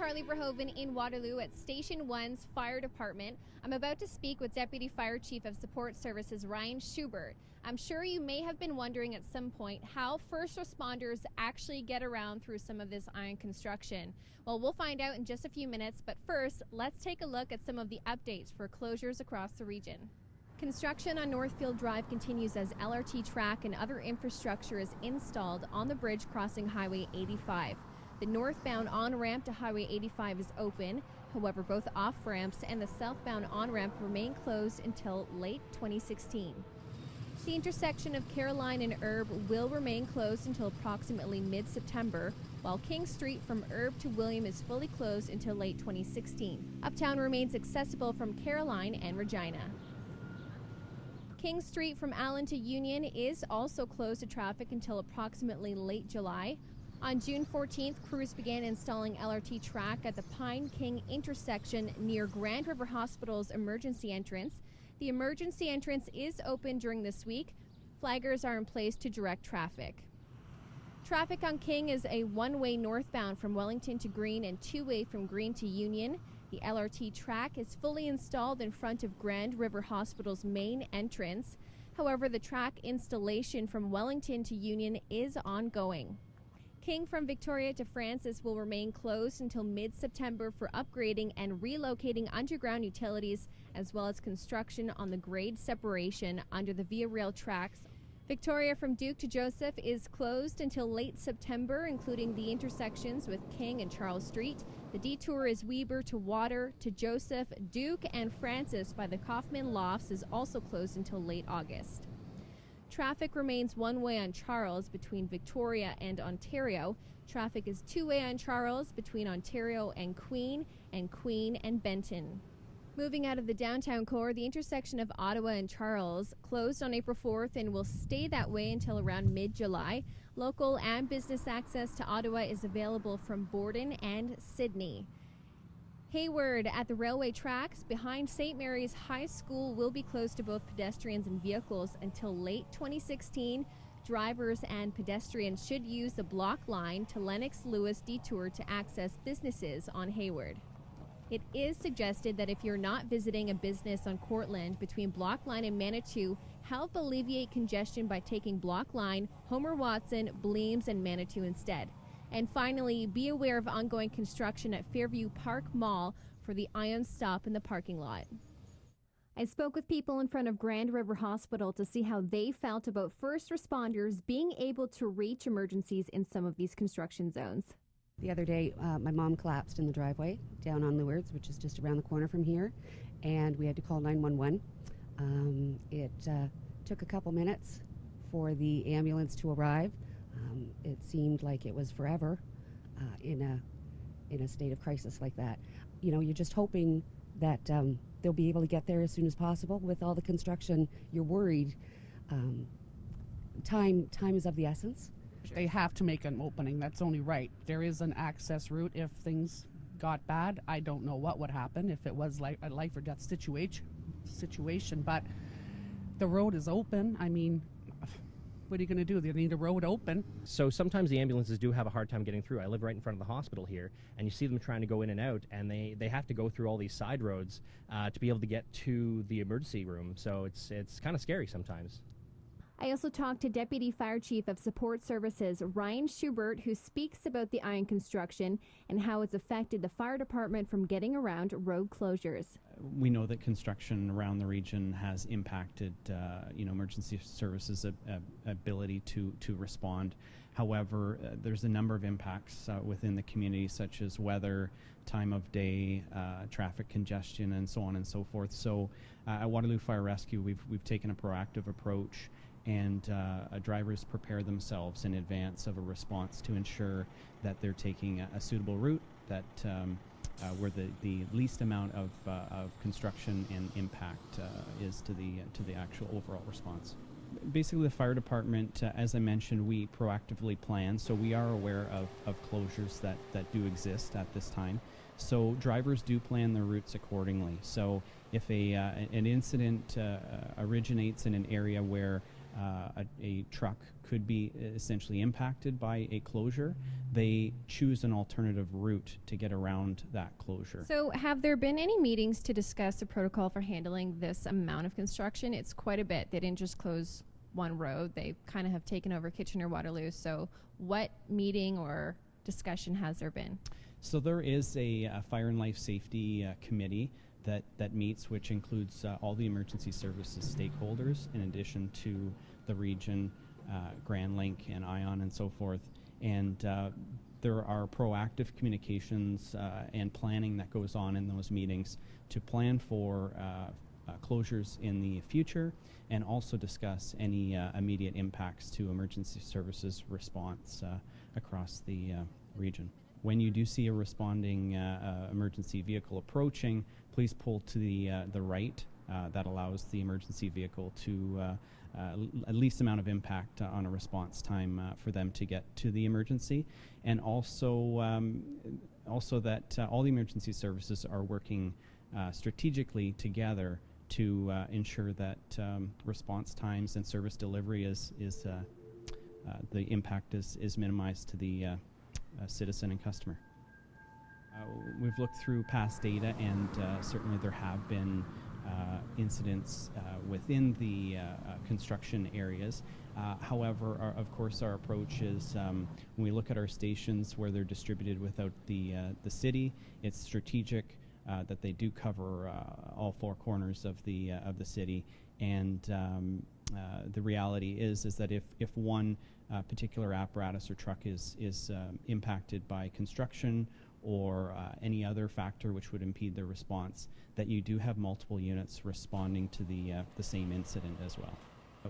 Charlie Verhoeven in Waterloo at Station 1's Fire Department. I'm about to speak with Deputy Fire Chief of Support Services Ryan Schubert. I'm sure you may have been wondering at some point how first responders actually get around through some of this iron construction. Well, we'll find out in just a few minutes, but first, let's take a look at some of the updates for closures across the region. Construction on Northfield Drive continues as LRT track and other infrastructure is installed on the bridge crossing Highway 85. The northbound on-ramp to Highway 85 is open. However, both off-ramps and the southbound on-ramp remain closed until late 2016. The intersection of Caroline and Erb will remain closed until approximately mid-September, while King Street from Erb to William is fully closed until late 2016. Uptown remains accessible from Caroline and Regina. King Street from Allen to Union is also closed to traffic until approximately late July. On June 14th, crews began installing LRT track at the Pine King intersection near Grand River Hospital's emergency entrance. The emergency entrance is open during this week. Flaggers are in place to direct traffic. Traffic on King is a one-way northbound from Wellington to Green and two-way from Green to Union. The LRT track is fully installed in front of Grand River Hospital's main entrance. However, the track installation from Wellington to Union is ongoing. King from Victoria to Francis will remain closed until mid-September for upgrading and relocating underground utilities, as well as construction on the grade separation under the Via Rail tracks. Victoria from Duke to Joseph is closed until late September, including the intersections with King and Charles Street. The detour is Weber to Water to Joseph, Duke, and Francis by the Kaufman Lofts is also closed until late August. Traffic remains one-way on Charles between Victoria and Ontario. Traffic is two-way on Charles between Ontario and Queen and Benton. Moving out of the downtown core, the intersection of Ottawa and Charles closed on April 4th and will stay that way until around mid-July. Local and business access to Ottawa is available from Borden and Sydney. Hayward at the railway tracks behind St. Mary's High School will be closed to both pedestrians and vehicles until late 2016. Drivers and pedestrians should use the block line to Lennox Lewis detour to access businesses on Hayward. It is suggested that if you're not visiting a business on Cortland between Block Line and Manitou, help alleviate congestion by taking Block Line, Homer Watson, Bleems, and Manitou instead. And finally, be aware of ongoing construction at Fairview Park Mall for the Ion stop in the parking lot. I spoke with people in front of Grand River Hospital to see how they felt about first responders being able to reach emergencies in some of these construction zones. The other day, my mom collapsed in the driveway down on Lewards, which is just around the corner from here, and we had to call 911. It took a couple minutes for the ambulance to arrive. It seemed like it was forever in a state of crisis like that. You know, you're just hoping that they'll be able to get there as soon as possible. With all the construction, you're worried. Time is of the essence. They have to make an opening. That's only right. There is an access route. If things got bad, I don't know what would happen if it was like a life or death situation. But the road is open. I mean, what are you going to do? They need a road open. So sometimes the ambulances do have a hard time getting through. I live right in front of the hospital here, and you see them trying to go in and out, and they have to go through all these side roads to be able to get to the emergency room. So it's kind of scary sometimes. I also talked to Deputy Fire Chief of Support Services Ryan Schubert, who speaks about the iron construction and how it's affected the fire department from getting around road closures. We know that construction around the region has impacted emergency services' ability to respond. However, there's a number of impacts within the community, such as weather, time of day, traffic congestion, and so on and so forth. So at Waterloo Fire Rescue, we've taken a proactive approach, and drivers prepare themselves in advance of a response to ensure that they're taking a suitable route that where the least amount of construction and impact is to the actual overall response. Basically, the fire department, as I mentioned, we proactively plan, so we are aware of closures that do exist at this time. So drivers do plan their routes accordingly. So if an incident originates in an area where a truck could be essentially impacted by a closure, they choose an alternative route to get around that closure. So have there been any meetings to discuss the protocol for handling this amount of construction? It's quite a bit. They didn't just close one road. They kind of have taken over Kitchener-Waterloo. So what meeting or discussion has there been? So there is a fire and life safety committee that meets, which includes all the emergency services stakeholders, in addition to the region, Grand Link and ION and so forth. And there are proactive communications and planning that goes on in those meetings to plan for closures in the future, and also discuss any immediate impacts to emergency services response across the region. When you do see a responding emergency vehicle approaching, please pull to the right. That allows the emergency vehicle to at least amount of impact on a response time for them to get to the emergency, and also that all the emergency services are working strategically together to ensure that response times and service delivery is the impact is minimized to the citizen and customer. We've looked through past data, and certainly there have been incidents within the construction areas. However, of course, our approach is when we look at our stations where they're distributed without the city, it's strategic that they do cover all four corners of the city. And the reality is that if one particular apparatus or truck is impacted by construction or any other factor which would impede their response, that you do have multiple units responding to the same incident as well.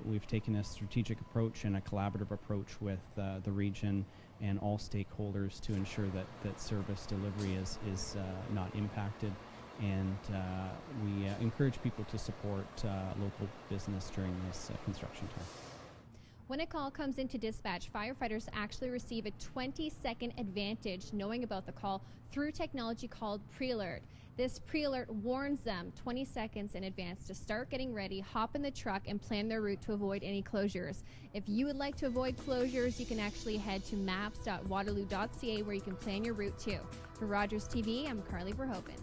We've taken a strategic approach and a collaborative approach with the region and all stakeholders to ensure that service delivery is not impacted. And we encourage people to support local business during this construction time. When a call comes into dispatch, firefighters actually receive a 20-second advantage knowing about the call through technology called pre-alert. This pre-alert warns them 20 seconds in advance to start getting ready, hop in the truck, and plan their route to avoid any closures. If you would like to avoid closures, you can actually head to maps.waterloo.ca where you can plan your route too. For Rogers TV, I'm Carly Verhoeven.